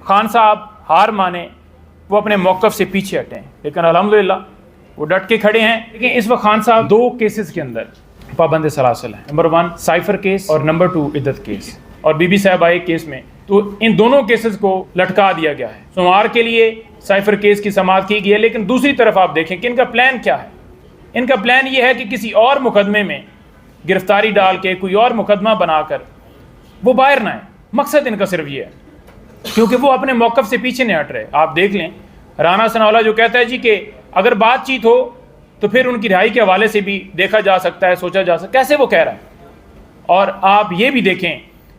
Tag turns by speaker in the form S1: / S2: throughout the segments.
S1: خان صاحب ہار مانے، وہ اپنے موقف سے پیچھے ہٹیں، لیکن الحمدللہ وہ ڈٹ کے کھڑے ہیں۔ لیکن اس وقت خان صاحب دو کیسز کے اندر پابند سلاسل ہیں، نمبر 1 سائفر کیس اور نمبر 2 عدت کیس، اور بی بی صاحب آئے کیس میں، تو ان دونوں کیسز کو لٹکا دیا گیا ہے۔ سوموار کے لیے سائفر کیس کی سماعت کی گئی ہے، لیکن دوسری طرف آپ دیکھیں کہ ان کا پلان کیا ہے۔ ان کا پلان یہ ہے کہ کسی اور مقدمے میں گرفتاری ڈال کے کوئی اور مقدمہ بنا کر وہ باہر نہ آئے۔ مقصد ان کا صرف یہ ہے، کیونکہ وہ اپنے موقف سے پیچھے نہیں ہٹ رہے۔ آپ دیکھ لیں رانا ثناءاللہ جو کہتا ہے جی کہ اگر بات چیت ہو تو پھر ان کی رہائی کے حوالے سے بھی دیکھا جا سکتا ہے، سوچا جا سکتا ہے، کیسے وہ کہہ رہا ہے۔ اور آپ یہ بھی دیکھیں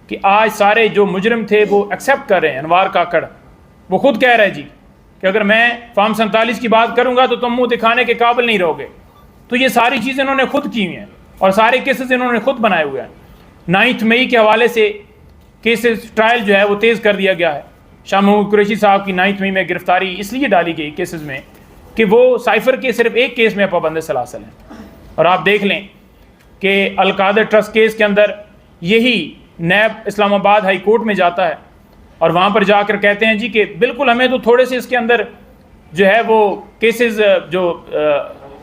S1: کہ آج سارے جو مجرم تھے وہ ایکسیپٹ کر رہے ہیں۔ انوار کاکڑ وہ خود کہہ رہا ہے جی کہ اگر میں فارم 47 کی بات کروں گا تو تم منہ دکھانے کے قابل نہیں رہو گے۔ تو یہ ساری چیزیں انہوں نے خود کی ہوئی ہیں اور سارے کیسز انہوں نے خود بنائے ہوئے ہیں۔ 9 مئی کے حوالے سے کیسز ٹرائل جو ہے وہ تیز کر دیا گیا ہے۔ شاہ محمود قریشی صاحب کی 9 مئی میں گرفتاری اس لیے ڈالی گئی کیسز میں کہ وہ سائفر کے صرف ایک کیس میں پابند سلاسل ہیں۔ اور آپ دیکھ لیں کہ القادر ٹرسٹ کیس کے اندر یہی نیب اسلام آباد ہائی کورٹ میں جاتا ہے اور وہاں پر جا کر کہتے ہیں جی کہ بالکل ہمیں تو تھوڑے سے اس کے اندر جو ہے وہ کیسز جو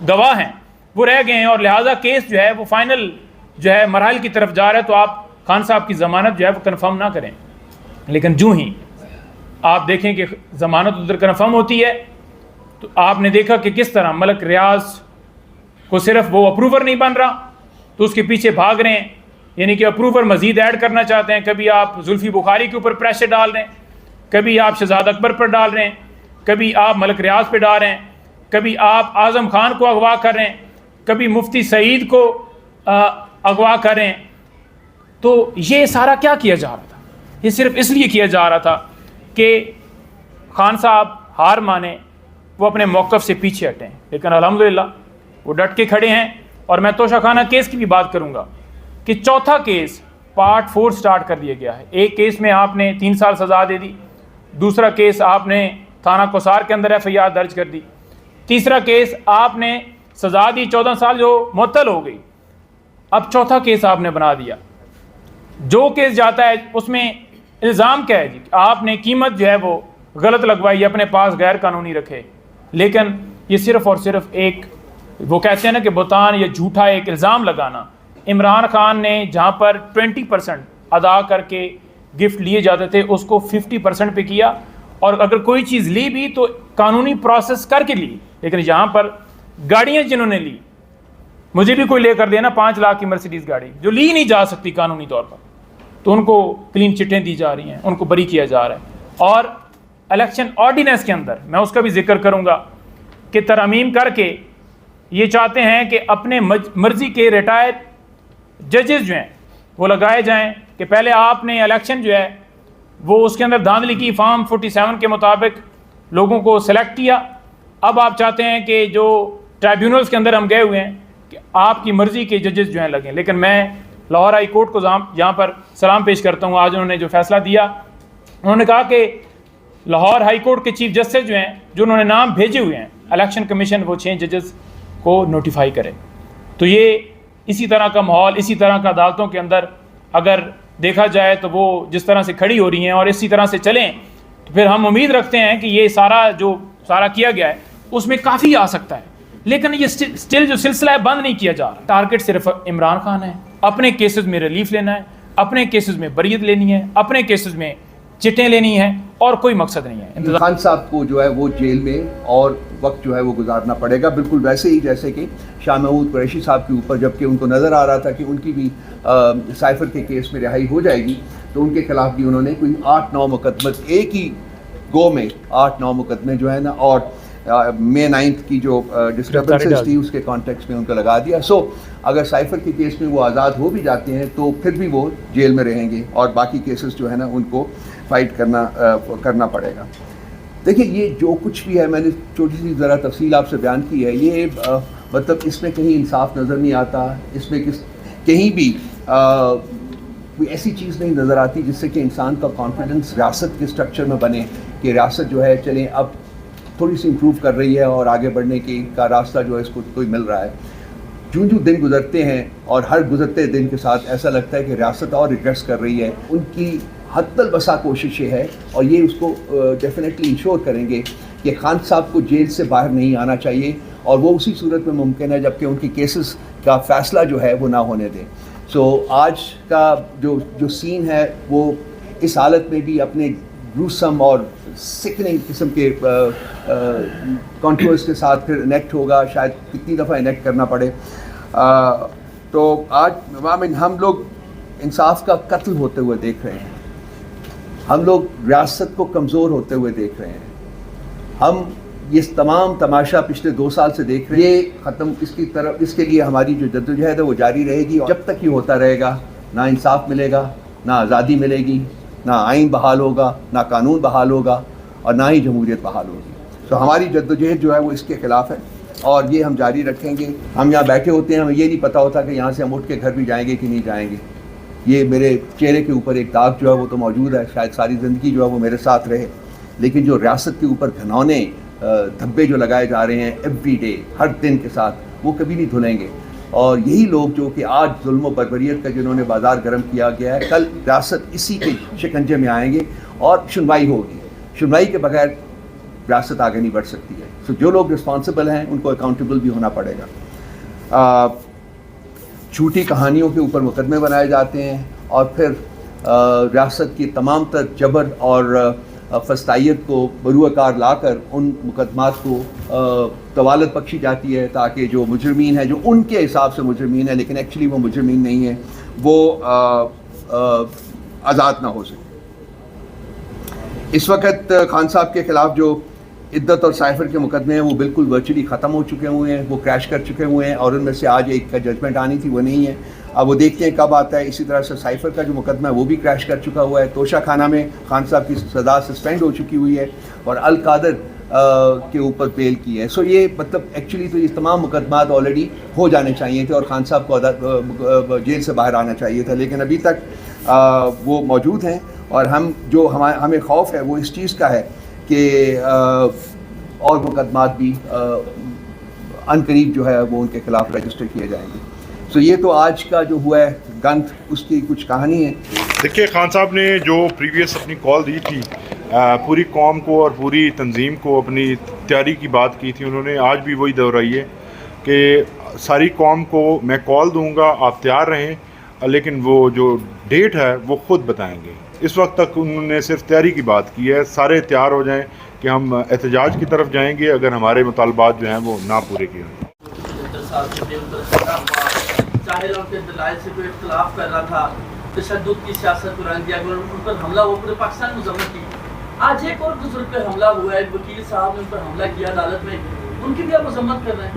S1: گواہ ہیں وہ رہ گئے ہیں، اور لہٰذا کیس جو ہے وہ فائنل جو ہے مراحل کی طرف جا رہا ہے، تو آپ خان صاحب کی ضمانت جو ہے وہ کنفرم نہ کریں۔ لیکن جو ہی آپ دیکھیں کہ ضمانت ادھر کنفرم ہوتی ہے تو آپ نے دیکھا کہ کس طرح ملک ریاض کو صرف وہ اپروور نہیں بن رہا تو اس کے پیچھے بھاگ رہے ہیں، یعنی کہ اپروور مزید ایڈ کرنا چاہتے ہیں۔ کبھی آپ زلفی بخاری کے اوپر پریشر ڈال رہے ہیں، کبھی آپ شہزاد اکبر پر ڈال رہے ہیں، کبھی آپ ملک ریاض پہ ڈال رہے ہیں، کبھی آپ اعظم خان کو اغوا کر رہے ہیں، کبھی مفتی سعید کو اغوا کر رہے ہیں۔ تو یہ سارا کیا کیا جا رہا تھا؟ یہ صرف اس لیے کیا جا رہا تھا کہ خان صاحب ہار مانے، وہ اپنے موقف سے پیچھے ہٹیں، لیکن الحمدللہ وہ ڈٹ کے کھڑے ہیں۔ اور میں توشہ خانہ کیس کی بھی بات کروں گا کہ چوتھا کیس پارٹ 4 سٹارٹ کر دیا گیا ہے۔ ایک کیس میں آپ نے 3 سال سزا دے دی، دوسرا کیس آپ نے تھانہ کوثار کے اندر FIR درج کر دی، تیسرا کیس آپ نے سزا دی 14 سال جو معطل ہو گئی، اب چوتھا کیس آپ نے بنا دیا۔ جو کیس جاتا ہے اس میں الزام کیا ہے جی؟ آپ نے قیمت جو ہے وہ غلط لگوائی، اپنے پاس غیر قانونی رکھے، لیکن یہ صرف اور صرف ایک وہ کہتے ہیں نا کہ بہتان یا جھوٹا ایک الزام لگانا۔ عمران خان نے جہاں پر 20% ادا کر کے گفٹ لیے جاتے تھے اس کو 50% پہ کیا، اور اگر کوئی چیز لی بھی تو قانونی پروسیس کر کے لی۔ لیکن یہاں پر گاڑیاں جنہوں نے لی، مجھے بھی کوئی لے کر دینا 5 لاکھ کی مرسیڈیز گاڑی جو لی نہیں جا سکتی قانونی طور پر، تو ان کو کلین چٹیں دی جا رہی ہیں، ان کو بری کیا جا رہا ہے۔ اور الیکشن آرڈیننس کے اندر میں اس کا بھی ذکر کروں گا کہ ترامیم کر کے یہ چاہتے ہیں کہ اپنے مرضی کے ریٹائرڈ ججز جو ہیں وہ لگائے جائیں، کہ پہلے آپ نے الیکشن جو ہے وہ اس کے اندر دھاندلی کی، فارم 47 کے مطابق لوگوں کو سلیکٹ کیا، اب آپ چاہتے ہیں کہ جو ٹرائیبیونلز کے اندر ہم گئے ہوئے ہیں کہ آپ کی مرضی کے ججز جو ہیں لگیں۔ لیکن میں لاہور ہائی کورٹ کو یہاں پر سلام پیش کرتا ہوں، آج انہوں نے جو فیصلہ دیا، انہوں نے کہا کہ لاہور ہائی کورٹ کے چیف جسٹس جو ہیں، جو انہوں نے نام بھیجے ہوئے ہیں، الیکشن کمیشن وہ 6 ججز کو نوٹیفائی کرے۔ تو یہ اسی طرح کا ماحول، اسی طرح کا عدالتوں کے اندر اگر دیکھا جائے تو وہ جس طرح سے کھڑی ہو رہی ہیں اور اسی طرح سے چلیں تو پھر ہم امید رکھتے ہیں کہ یہ سارا کیا گیا ہے اس میں کافی آ سکتا ہے۔ لیکن یہ سٹل جو سلسلہ ہے بند نہیں کیا جا رہا۔ ٹارگٹ صرف عمران خان ہے، اپنے کیسز میں ریلیف لینا ہے، اپنے کیسز میں بریت لینی ہے، اپنے کیسز میں چٹیں لینی ہیں، اور کوئی مقصد نہیں ہے۔
S2: خان صاحب کو جو ہے وہ جیل میں اور وقت جو ہے وہ گزارنا پڑے گا، بالکل ویسے ہی جیسے کہ شاہ محمود قریشی صاحب کے اوپر، جبکہ ان کو نظر آ رہا تھا کہ ان کی بھی سائفر کے کیس میں رہائی ہو جائے گی، تو ان کے خلاف بھی انہوں نے کوئی 8-9 مقدمے ایک ہی گو میں 8-9 مقدمے جو ہے نا، اور مئی 9 کی جو ڈسٹربنسز تھی اس کے کانٹیکس میں ان کو لگا دیا۔ سو اگر سائفر کے کیس میں وہ آزاد ہو بھی جاتے ہیں تو پھر بھی وہ جیل میں رہیں گے، اور باقی کیسز جو ہے نا ان کو فائٹ کرنا پڑے گا۔ دیکھیں یہ جو کچھ بھی ہے، میں نے چھوٹی سی ذرا تفصیل آپ سے بیان کی ہے، یہ مطلب اس میں کہیں انصاف نظر نہیں آتا، اس میں کہیں بھی کوئی ایسی چیز نہیں نظر آتی جس سے کہ انسان کا کانفیڈنس ریاست کے اسٹرکچر میں بنے کہ ریاست جو ہے چلیں اب تھوڑی سی امپروو کر رہی ہے اور آگے بڑھنے کا راستہ جو ہے اس کو کوئی مل رہا ہے۔ جو دن گزرتے ہیں اور ہر گزرتے دن کے ساتھ ایسا لگتا ہے کہ ریاست اور ریگریس کر رہی ہے، ان کی حد البسا کوشش یہ ہے اور یہ اس کو ڈیفینیٹلی انشور کریں گے کہ خان صاحب کو جیل سے باہر نہیں آنا چاہیے، اور وہ اسی صورت میں ممکن ہے جبکہ ان کی کیسز کا فیصلہ جو ہے وہ نہ ہونے دیں۔ سو آج کا جو سین ہے وہ اس حالت میں بھی اپنے گروسم اور سکننگ قسم کے کانٹورز کے ساتھ پھر انیکٹ ہوگا، شاید کتنی دفعہ انیکٹ کرنا پڑے۔ تو آج ہم لوگ انصاف کا قتل ہوتے ہوئے دیکھ رہے ہیں، ہم لوگ ریاست کو کمزور ہوتے ہوئے دیکھ رہے ہیں، ہم یہ تمام تماشا پچھلے 2 سال سے دیکھ رہے ہیں۔ یہ ختم اس کے لیے ہماری جو جدوجہد ہے وہ جاری رہے گی، اور جب تک یہ ہوتا رہے گا نہ انصاف ملے گا، نہ آزادی ملے گی، نہ آئین بحال ہوگا، نہ قانون بحال ہوگا، اور نہ ہی جمہوریت بحال ہوگی۔ تو ہماری جدوجہد جو ہے وہ اس کے خلاف ہے، اور یہ ہم جاری رکھیں گے۔ ہم یہاں بیٹھے ہوتے ہیں، ہمیں یہ نہیں پتہ ہوتا کہ یہاں سے ہم اٹھ کے گھر بھی جائیں گے کہ نہیں جائیں گے۔ یہ میرے چہرے کے اوپر ایک داغ جو ہے وہ تو موجود ہے، شاید ساری زندگی جو ہے وہ میرے ساتھ رہے، لیکن جو ریاست کے اوپر گھنونے دھبے جو لگائے جا رہے ہیں ایوری ڈے، ہر دن کے ساتھ، وہ کبھی نہیں دھلیں گے۔ اور یہی لوگ جو کہ آج ظلم و بربریت کا جنہوں نے بازار گرم کیا گیا ہے، کل ریاست اسی کے شکنجے میں آئیں گے اور سنوائی ہوگی۔ سنوائی کے بغیر ریاست آگے نہیں بڑھ سکتی ہے۔ سو جو لوگ رسپانسبل ہیں ان کو اکاؤنٹیبل بھی ہونا پڑے گا۔ جھوٹی کہانیوں کے اوپر مقدمے بنائے جاتے ہیں، اور پھر ریاست کی تمام تر جبر اور فسطائیت کو بروئے کار لا کر ان مقدمات کو طوالت بخشی جاتی ہے، تاکہ جو مجرمین ہیں، جو ان کے حساب سے مجرمین ہیں لیکن ایکچولی وہ مجرمین نہیں ہیں، وہ آزاد نہ ہو سکے۔ اس وقت خان صاحب کے خلاف جو عدت اور سائفر کے مقدمے ہیں وہ بالکل ورچولی ختم ہو چکے ہوئے ہیں، وہ کریش کر چکے ہوئے ہیں، اور ان میں سے آج ایک کا ججمنٹ آنی تھی، وہ نہیں ہے۔ اب وہ دیکھتے ہیں کب آتا ہے۔ اسی طرح سے سائفر کا جو مقدمہ ہے وہ بھی کریش کر چکا ہوا ہے۔ توشہ خانہ میں خان صاحب کی سزا سسپینڈ ہو چکی ہوئی ہے، اور القادر کے اوپر بیل کی ہے۔ سو یہ مطلب ایکچولی تو یہ تمام مقدمات آلریڈی ہو جانے چاہیے تھے، اور خان صاحب کو جیل سے باہر آنا چاہیے تھا، لیکن ابھی تک وہ موجود ہیں، اور ہمیں خوف ہے وہ اس چیز کا ہے کہ اور مقدمات بھی عنقریب جو ہے وہ ان کے خلاف رجسٹر کیے جائیں گے۔ سو یہ تو آج کا جو ہوا ہے گنت، اس کی کچھ کہانی ہے۔
S3: دیکھیے، خان صاحب نے جو پریویس اپنی کال دی تھی پوری قوم کو اور پوری تنظیم کو اپنی تیاری کی بات کی تھی، انہوں نے آج بھی وہی دہرائی ہے کہ ساری قوم کو میں کال دوں گا، آپ تیار رہیں، لیکن وہ جو ڈیٹ ہے وہ خود بتائیں گے۔ اس وقت تک انہوں نے صرف تیاری کی بات کی ہے، سارے تیار ہو جائیں کہ ہم احتجاج کی طرف جائیں گے اگر ہمارے مطالبات جو ہیں وہ نہ پورے کیے ہوں۔
S4: ظاہر ان کے دلائل سے کوئی اختلاف کر رہا تھا، تشدد کی سیاست کو رنگ دیا، ان پر حملہ ہوا، پورے پاکستان مذمت کی۔ آج ایک اور بزرگ پہ حملہ ہوا ہے، وکیل صاحب نے ان پر حملہ کیا عدالت میں، ان کی بھی آپ مذمت کر رہے ہیں۔